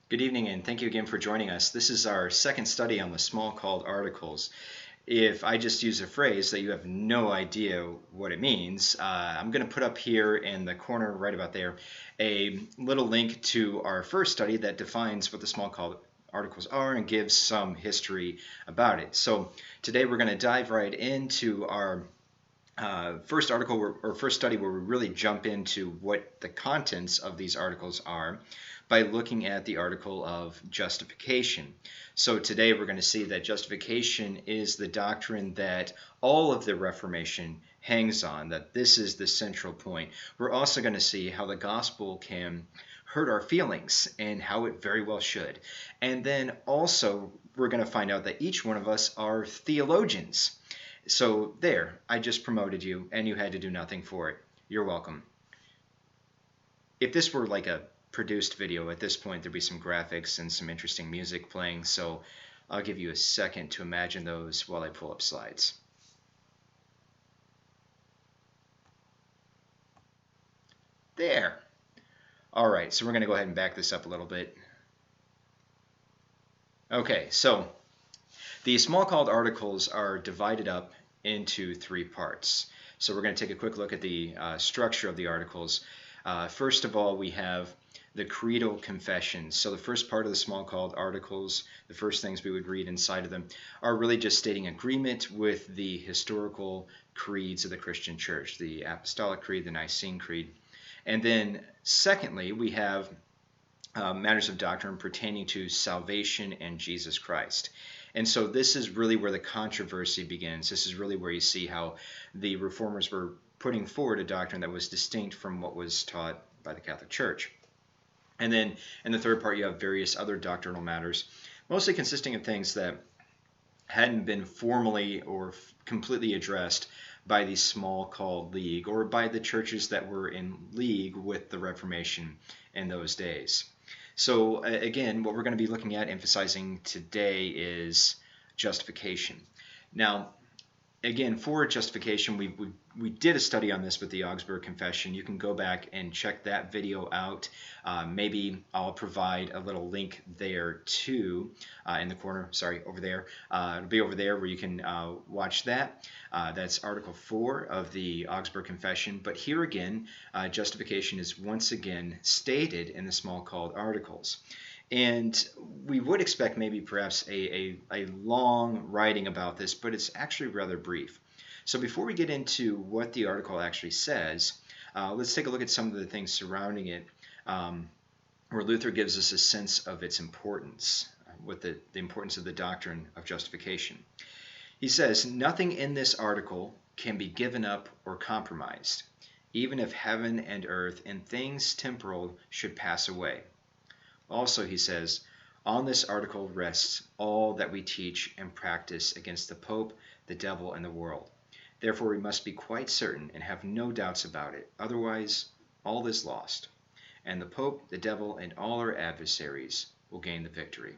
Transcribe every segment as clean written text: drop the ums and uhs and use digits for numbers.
Good evening, and thank you again for joining us. This is our second study on the Smalcald articles. If I just use a phrase that you have no idea what it means, I'm going to put up here in the corner right about there a little link to our first study that defines what the Smalcald articles are and gives some history about it. So today we're going to dive right into our first article or first study where we really jump into what the contents of these articles are by looking at the article of justification. So today we're going to see that justification is the doctrine that all of the Reformation hangs on, that this is the central point. We're also going to see how the gospel can hurt our feelings and how it very well should. And then also we're going to find out that each one of us are theologians. So there, I just promoted you and you had to do nothing for it. You're welcome. If this were like a produced video, at this point there'd be some graphics and some interesting music playing, so I'll give you a second to imagine those while I pull up slides. There. All right, so we're going to go ahead and back this up a little bit. Okay, so the Smalcald articles are divided up into three parts. So we're going to take a quick look at the structure of the articles. First of all, we have the creedal confessions. So the first part of the Smalcald articles, the first things we would read inside of them, are really just stating agreement with the historical creeds of the Christian Church, the Apostolic Creed, the Nicene Creed. And then secondly, we have matters of doctrine pertaining to salvation and Jesus Christ. And so this is really where the controversy begins. This is really where you see how the Reformers were putting forward a doctrine that was distinct from what was taught by the Catholic Church. And then in the third part, you have various other doctrinal matters, mostly consisting of things that hadn't been formally or completely addressed by the Smalcald League or by the churches that were in league with the Reformation in those days. So again, what we're going to be looking at, emphasizing today, is justification. Now, again, for justification, we did a study on this with the Augsburg Confession. You can go back and check that video out. Maybe I'll provide a little link there too, in the corner. Sorry, over there. It'll be over there where you can watch that. That's Article 4 of the Augsburg Confession. But here again, justification is once again stated in the Smalcald articles. And we would expect maybe perhaps a long writing about this, but it's actually rather brief. So before we get into what the article actually says, let's take a look at some of the things surrounding it, where Luther gives us a sense of its importance, with the importance of the doctrine of justification. He says, "Nothing in this article can be given up or compromised, even if heaven and earth and things temporal should pass away." Also, he says, "On this article rests all that we teach and practice against the Pope, the devil, and the world. Therefore, we must be quite certain and have no doubts about it. Otherwise, all is lost, and the Pope, the devil, and all our adversaries will gain the victory."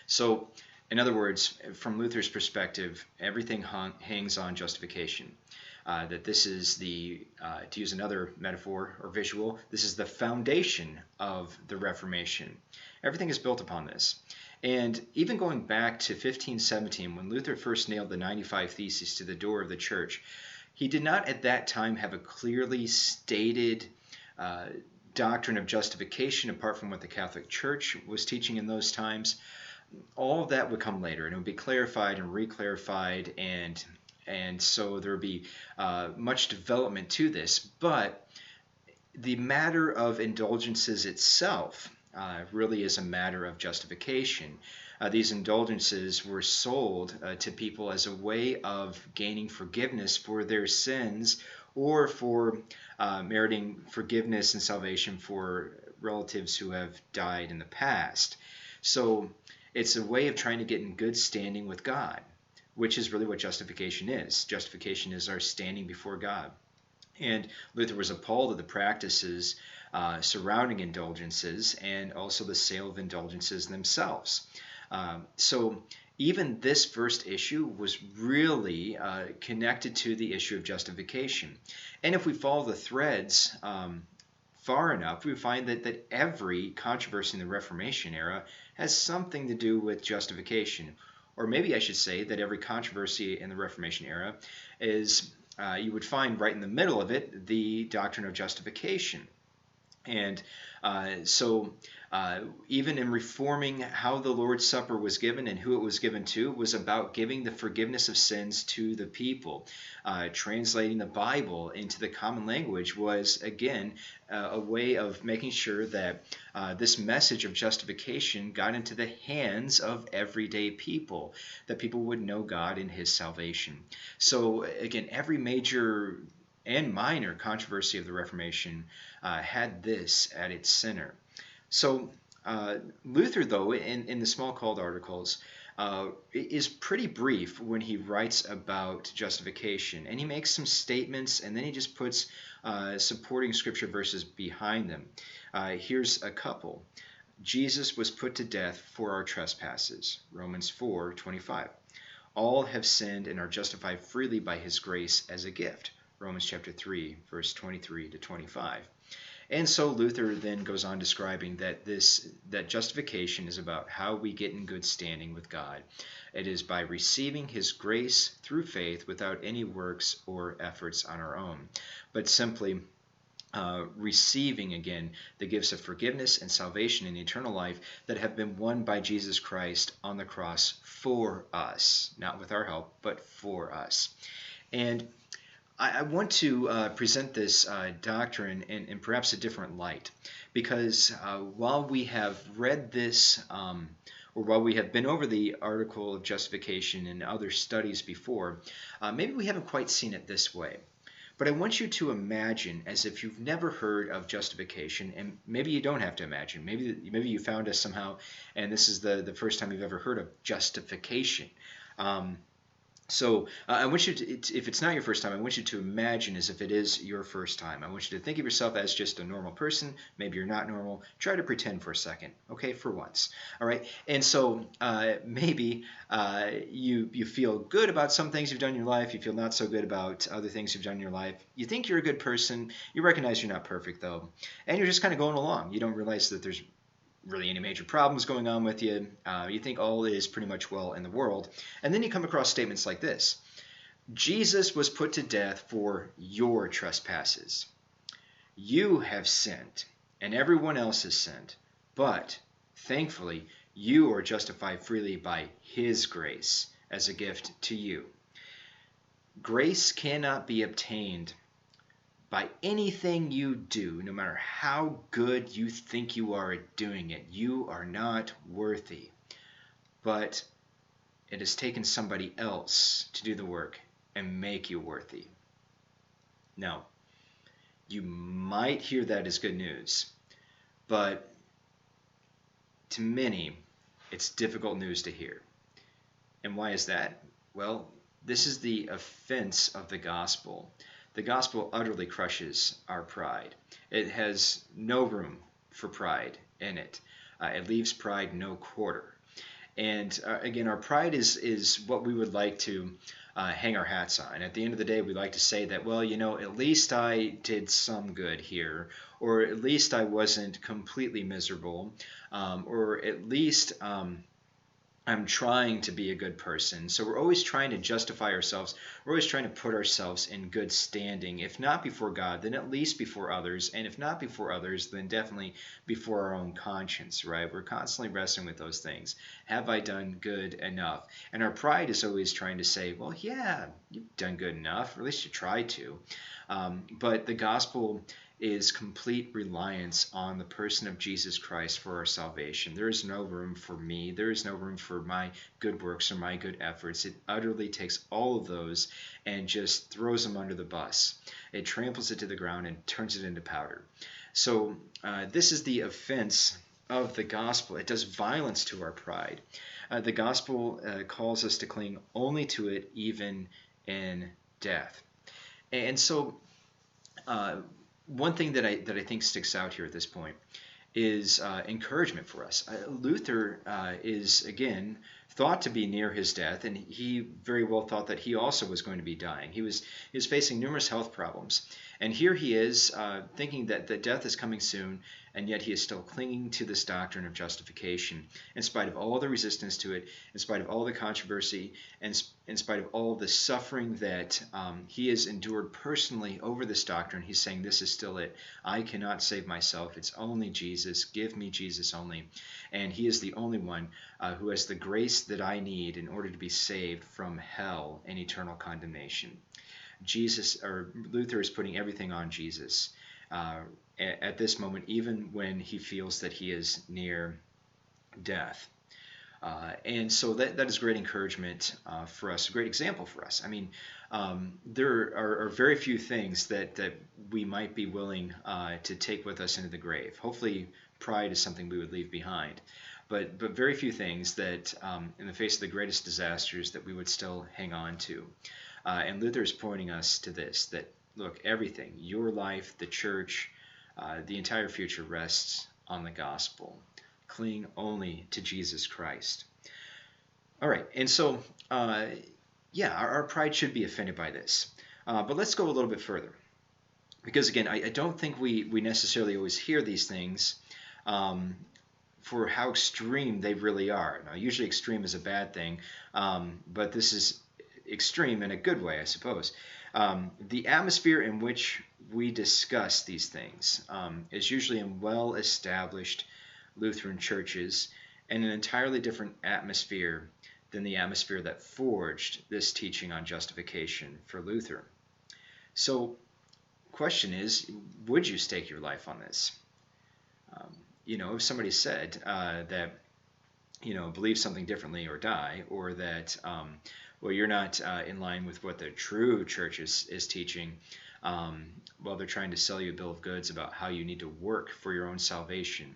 So, in other words, from Luther's perspective, everything hangs on justification. That this is to use another metaphor or visual, this is the foundation of the Reformation. Everything is built upon this. And even going back to 1517, when Luther first nailed the 95 Theses to the door of the church, he did not at that time have a clearly stated doctrine of justification apart from what the Catholic Church was teaching in those times. All of that would come later, and it would be clarified and reclarified, and so there would be much development to this. But the matter of indulgences itself really is a matter of justification. These indulgences were sold to people as a way of gaining forgiveness for their sins, or for meriting forgiveness and salvation for relatives who have died in the past. So it's a way of trying to get in good standing with God, which is really what justification is. Justification is our standing before God. And Luther was appalled at the practices surrounding indulgences and also the sale of indulgences themselves. So even this first issue was really connected to the issue of justification. And if we follow the threads far enough, we find that every controversy in the Reformation era has something to do with justification. Or maybe I should say that every controversy in the Reformation era is, you would find right in the middle of it, the doctrine of justification. And so even in reforming how the Lord's Supper was given and who it was given to, was about giving the forgiveness of sins to the people. Translating the Bible into the common language was, again, a way of making sure that this message of justification got into the hands of everyday people, that people would know God and his salvation. So again, every major and minor controversy of the Reformation had this at its center. So Luther, though, in the Smalcald articles, is pretty brief when he writes about justification. And he makes some statements, and then he just puts supporting scripture verses behind them. Here's a couple. Jesus was put to death for our trespasses, Romans 4:25. All have sinned and are justified freely by his grace as a gift, Romans chapter 3, verse 23 to 25. And so Luther then goes on describing that justification is about how we get in good standing with God. It is by receiving his grace through faith without any works or efforts on our own, but simply receiving, again, the gifts of forgiveness and salvation and eternal life that have been won by Jesus Christ on the cross for us, not with our help, but for us. And I want to present this doctrine in perhaps a different light, because while we have read this, or while we have been over the article of justification in other studies before, maybe we haven't quite seen it this way. But I want you to imagine as if you've never heard of justification, and maybe you don't have to imagine. Maybe you found us somehow, and this is the first time you've ever heard of justification. So I want you to, if it's not your first time, I want you to imagine as if it is your first time. I want you to think of yourself as just a normal person. Maybe you're not normal. Try to pretend for a second, okay, for once. All right? And so maybe you feel good about some things you've done in your life. You feel not so good about other things you've done in your life. You think you're a good person. You recognize you're not perfect, though. And you're just kind of going along. You don't realize that there's really any major problems going on with you. You think all is pretty much well in the world. And then you come across statements like this. Jesus was put to death for your trespasses. You have sinned, and everyone else has sinned. But, thankfully, you are justified freely by his grace as a gift to you. Grace cannot be obtained by anything you do, no matter how good you think you are at doing it. You are not worthy. But it has taken somebody else to do the work and make you worthy. Now, you might hear that as good news, but to many, it's difficult news to hear. And why is that? Well, this is the offense of the gospel. The gospel utterly crushes our pride. It has no room for pride in it. It leaves pride no quarter. And again, our pride is what we would like to hang our hats on. At the end of the day, we like to say that, well, at least I did some good here, or at least I wasn't completely miserable, or at least I'm trying to be a good person. So we're always trying to justify ourselves. We're always trying to put ourselves in good standing. If not before God, then at least before others. And if not before others, then definitely before our own conscience, right? We're constantly wrestling with those things. Have I done good enough? And our pride is always trying to say, well, yeah, you've done good enough, or at least you tried to. But the gospel is complete reliance on the person of Jesus Christ for our salvation. There is no room for me. There is no room for my good works or my good efforts. It utterly takes all of those and just throws them under the bus. It tramples it to the ground and turns it into powder. So this is the offense of the gospel. It does violence to our pride. The gospel calls us to cling only to it, even in death. And so one thing that I think sticks out here at this point is encouragement for us. Luther is, again, thought to be near his death, and he very well thought that he also was going to be dying. He was facing numerous health problems. And here he is thinking that death is coming soon, and yet he is still clinging to this doctrine of justification, in spite of all the resistance to it, in spite of all the controversy, and in spite of all the suffering that he has endured personally over this doctrine. He's saying, this is still it. I cannot save myself. It's only Jesus. Give me Jesus only. And he is the only one who has the grace that I need in order to be saved from hell and eternal condemnation. Luther is putting everything on Jesus at this moment, even when he feels that he is near death. And so that is great encouragement for us, a great example for us. I mean, there are very few things that we might be willing to take with us into the grave. Hopefully, pride is something we would leave behind. But very few things that, in the face of the greatest disasters, that we would still hang on to. And Luther is pointing us to this, that, look, everything, your life, the church, the entire future rests on the gospel. Cling only to Jesus Christ. All right, and so, our pride should be offended by this. But let's go a little bit further. Because, again, I don't think we necessarily always hear these things for how extreme they really are. Now, usually extreme is a bad thing, but this is extreme in a good way, I suppose. The atmosphere in which we discuss these things is usually in well-established Lutheran churches, and an entirely different atmosphere than the atmosphere that forged this teaching on justification for Luther. So, question is, would you stake your life on this? If somebody said that, believe something differently or die, or that you're not in line with what the true church is teaching, while they're trying to sell you a bill of goods about how you need to work for your own salvation.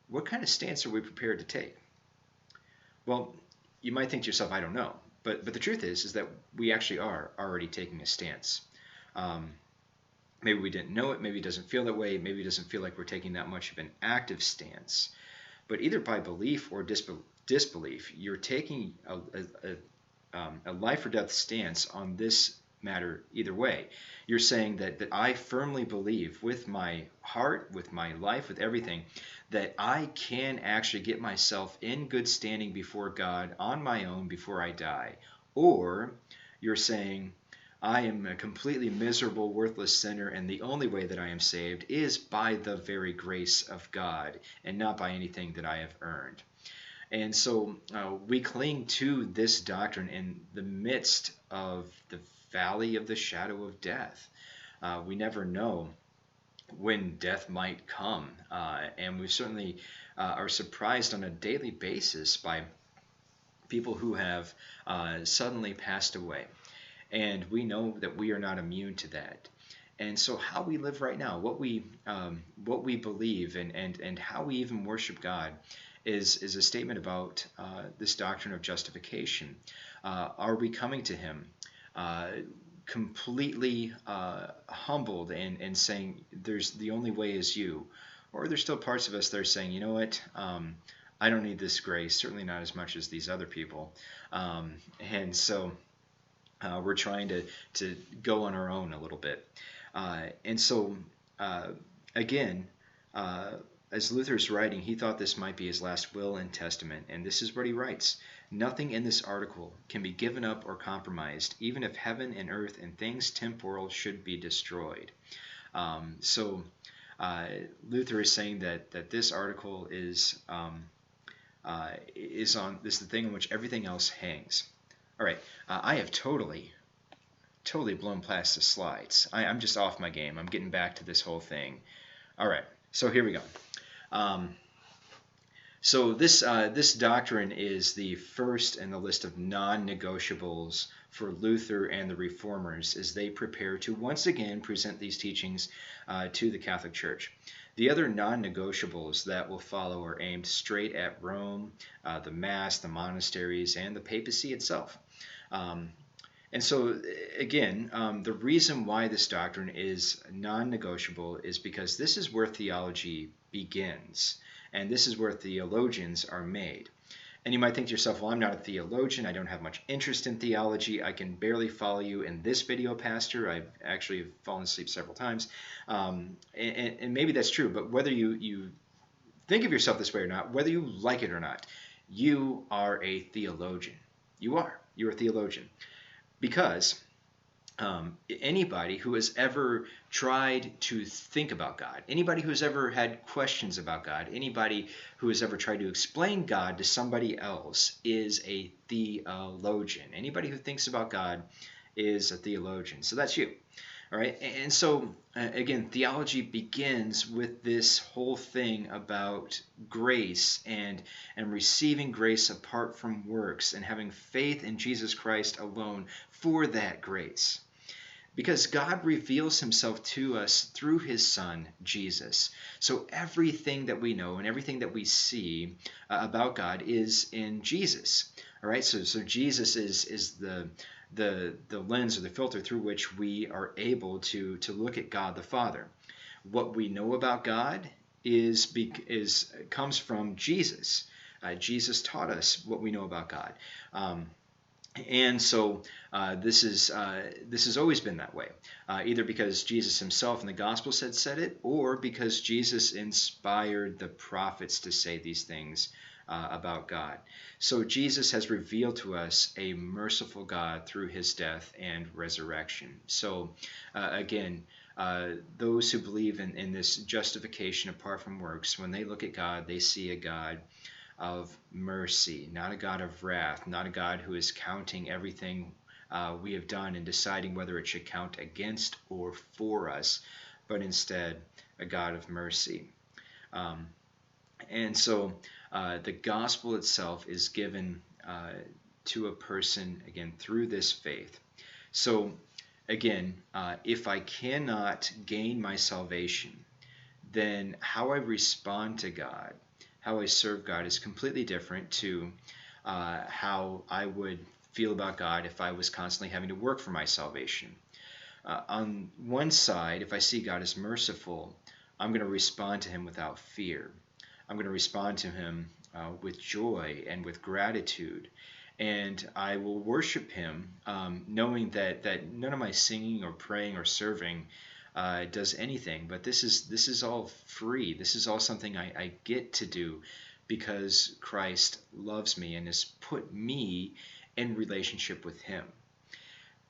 What kind of stance are we prepared to take? Well, you might think to yourself, I don't know. But the truth is that we actually are already taking a stance. Maybe we didn't know it. Maybe it doesn't feel that way. Maybe it doesn't feel like we're taking that much of an active stance. But either by belief or disbelief, you're taking a life or death stance on this matter either way. You're saying that I firmly believe with my heart, with my life, with everything, that I can actually get myself in good standing before God on my own before I die. Or you're saying, I am a completely miserable, worthless sinner, and the only way that I am saved is by the very grace of God and not by anything that I have earned. And so we cling to this doctrine in the midst of the valley of the shadow of death. We never know when death might come, and we certainly are surprised on a daily basis by people who have suddenly passed away. And we know that we are not immune to that. And so how we live right now, what we believe, and how we even worship God is a statement about this doctrine of justification. Are we coming to Him completely humbled and saying, the only way is you? Or are there still parts of us that are saying, you know what, I don't need this grace, certainly not as much as these other people. And so we're trying to go on our own a little bit. And so, again, as Luther's writing, he thought this might be his last will and testament. And this is what he writes. Nothing in this article can be given up or compromised, even if heaven and earth and things temporal should be destroyed. So Luther is saying that this article is the thing on which everything else hangs. All right, I have totally blown past the slides. I'm just off my game. I'm getting back to this whole thing. All right, so here we go. So this doctrine is the first in the list of non-negotiables for Luther and the Reformers as they prepare to once again present these teachings to the Catholic Church. The other non-negotiables that will follow are aimed straight at Rome, the Mass, the monasteries, and the papacy itself. And so, again, the reason why this doctrine is non-negotiable is because this is where theology begins, and this is where theologians are made. And you might think to yourself, well, I'm not a theologian. I don't have much interest in theology. I can barely follow you in this video, Pastor. I've actually fallen asleep several times. And maybe that's true, but whether you think of yourself this way or not, whether you like it or not, you are a theologian. You are. You're a theologian. Because anybody who has ever tried to think about God, anybody who has ever had questions about God, anybody who has ever tried to explain God to somebody else is a theologian. Anybody who thinks about God is a theologian. So that's you. All right. And so, again, theology begins with this whole thing about grace and receiving grace apart from works and having faith in Jesus Christ alone for that grace. Because God reveals himself to us through his Son, Jesus. So everything that we know and everything that we see about God is in Jesus. All right, so Jesus is the lens or the filter through which we are able to look at God the Father. What we know about God comes from Jesus. Jesus taught us what we know about God. And so this has always been that way, either because Jesus himself in the Gospels had said it, or because Jesus inspired the prophets to say these things about God. So Jesus has revealed to us a merciful God through his death and resurrection. So again, those who believe in this justification apart from works, when they look at God, they see a God of mercy, not a God of wrath, not a God who is counting everything we have done and deciding whether it should count against or for us, but instead a God of mercy. And so the gospel itself is given to a person, again, through this faith. So again, if I cannot gain my salvation, then how I respond to God, how I serve God is completely different to how I would feel about God if I was constantly having to work for my salvation. On one side, if I see God as merciful, I'm going to respond to him without fear. I'm going to respond to him with joy and with gratitude. And I will worship him knowing that none of my singing or praying or serving does anything, but this is all free. This is all something I get to do because Christ loves me and has put me in relationship with him.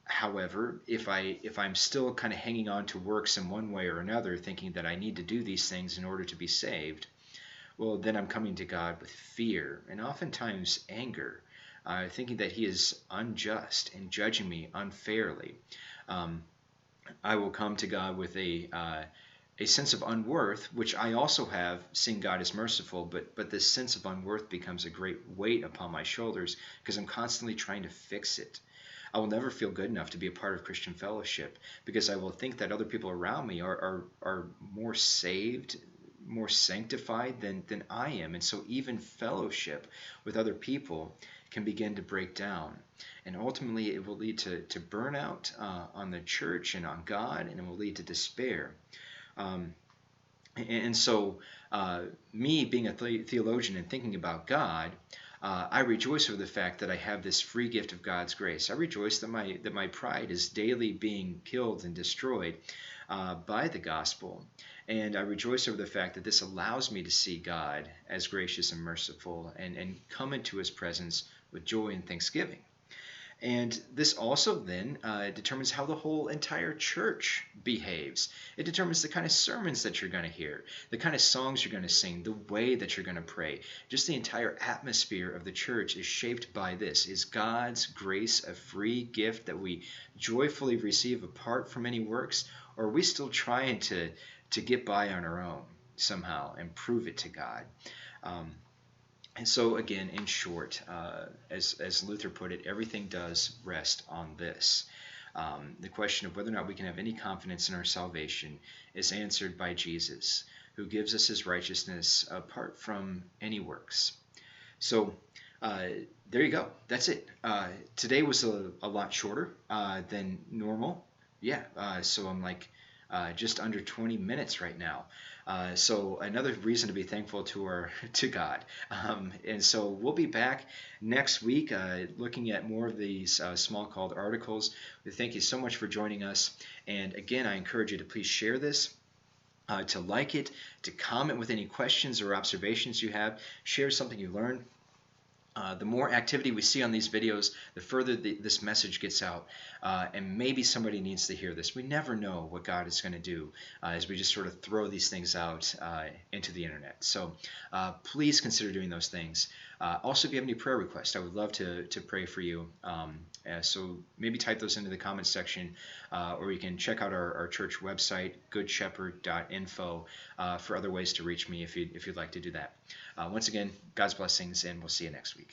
However, if I'm still kind of hanging on to works in one way or another, thinking that I need to do these things in order to be saved, well, then I'm coming to God with fear and oftentimes anger, thinking that he is unjust and judging me unfairly. I will come to God with a sense of unworth, which I also have, seeing God as merciful, but this sense of unworth becomes a great weight upon my shoulders because I'm constantly trying to fix it. I will never feel good enough to be a part of Christian fellowship because I will think that other people around me are more saved, more sanctified than I am. And so even fellowship with other people can begin to break down. And ultimately it will lead to burnout on the church and on God, and it will lead to despair. And so me being a theologian and thinking about God, I rejoice over the fact that I have this free gift of God's grace. I rejoice that my pride is daily being killed and destroyed by the gospel. And I rejoice over the fact that this allows me to see God as gracious and merciful and come into his presence with joy and thanksgiving. And this also then determines how the whole entire church behaves. It determines the kind of sermons that you're going to hear, the kind of songs you're going to sing, the way that you're going to pray. Just the entire atmosphere of the church is shaped by this. Is God's grace a free gift that we joyfully receive apart from any works? Or are we still trying to get by on our own somehow and prove it to God? And so again, in short, as Luther put it, everything does rest on this. The question of whether or not we can have any confidence in our salvation is answered by Jesus, who gives us his righteousness apart from any works. So there you go. That's it. Today was a lot shorter than normal. Yeah. So I'm like just under 20 minutes right now. So another reason to be thankful to God. And so we'll be back next week looking at more of these Smalcald articles. We thank you so much for joining us. And again, I encourage you to please share this. To like it, to comment with any questions or observations you have, share something you learned. The more activity we see on these videos, the further this message gets out. And maybe somebody needs to hear this. We never know what God is going to do as we just sort of throw these things out into the internet. So please consider doing those things. Also, if you have any prayer requests, I would love to pray for you. So maybe type those into the comments section, or you can check out our church website, goodshepherd.info, for other ways to reach me if you'd like to do that. Once again, God's blessings, and we'll see you next week.